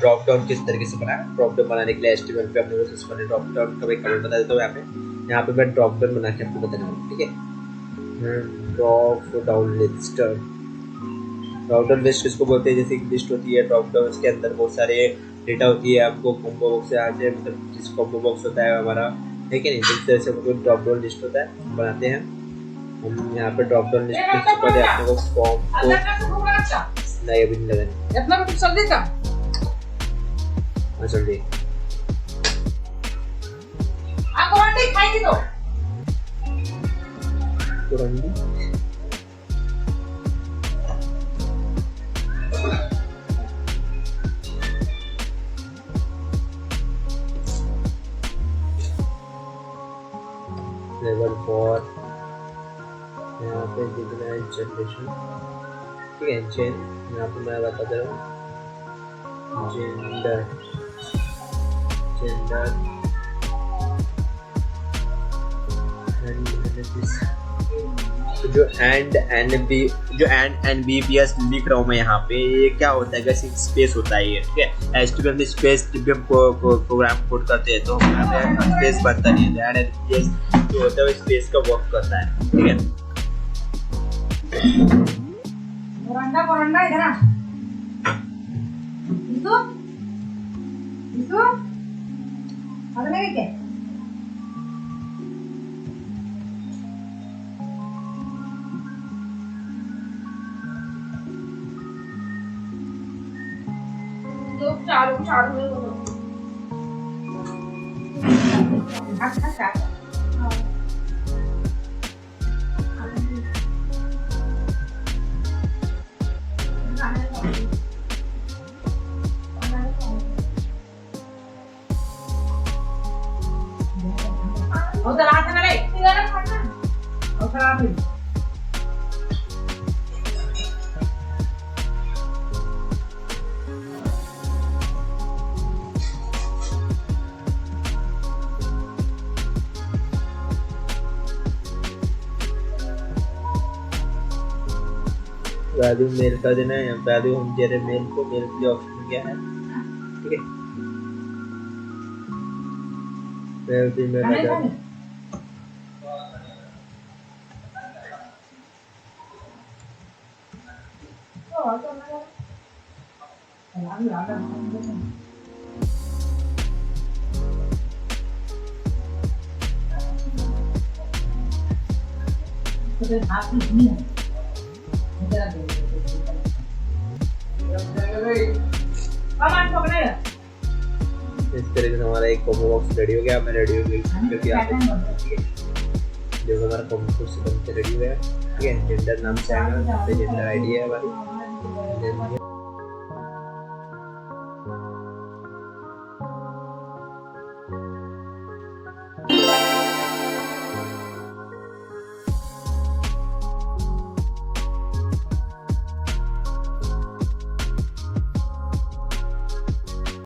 Drop down किस तरीके से बनाया। ड्रॉप डाउन बनाने के लिए HTML पे अपने को सबसे ड्रॉप डाउन का एक कमेंट बता देता हूँ यहाँ पे मैं ड्रॉप डाउन बना के आपको बताने वाला हूँ, ठीक है। Drop down list, drop down list किसको बोलते हैं, जैसे लिस्ट होती है ड्रॉप डाउन, उसके अंदर बहुत सारे डेटा होती है, आपको कॉम्बो बॉक्स से आज मतलब जिस कॉम्बो बॉक्स होता है हमारा, ठीक है नहीं, जिस तरह से हमको ड्रॉप डाउन लिस्ट होता है बनाते हैं हम। यहाँ पे ड्रॉप डाउन लिस्ट से पहले अपने को फॉर्म को नहीं अभी नहीं लगानी, हाँ जल्दी लेवल 4 यहाँ पे दिखना है जनरेशन, ठीक है। चेन यहाँ पे मैं बता दे रहा हूँ जेंडर जो एंड एंड बीपीएस लिख रहा हूँ मैं यहाँ पे, ये क्या होता है, बस एक स्पेस होता है ये, ठीक है। HTML में स्पेस जब भी हम प्रोग्राम कोड करते हैं तो हमें स्पेस बनता नहीं है, एंड बीपीएस जो होता है वो स्पेस का वर्क करता है, ठीक है। इधर आ इसको अगले क्या चालू अच्छा उधर हाथ में ले इधर खाना और खराब है वैल्यू मेल कर देना है, वैल्यू हम दे रहे मेल को, मेल के लिए ऑप्शन क्या है, ठीक है। मेल भी मेल आ जाए इस तरीके से हमारा एक कॉम्बो बॉक्स रेडी हो गया। मैं रेडी हो गई क्योंकि आप जो हमारा कॉम्बो बॉक्स बनके रेडी हुआ है, ठीक है। जेंडर नाम से आएगा, जेंडर आईडी है हमारी।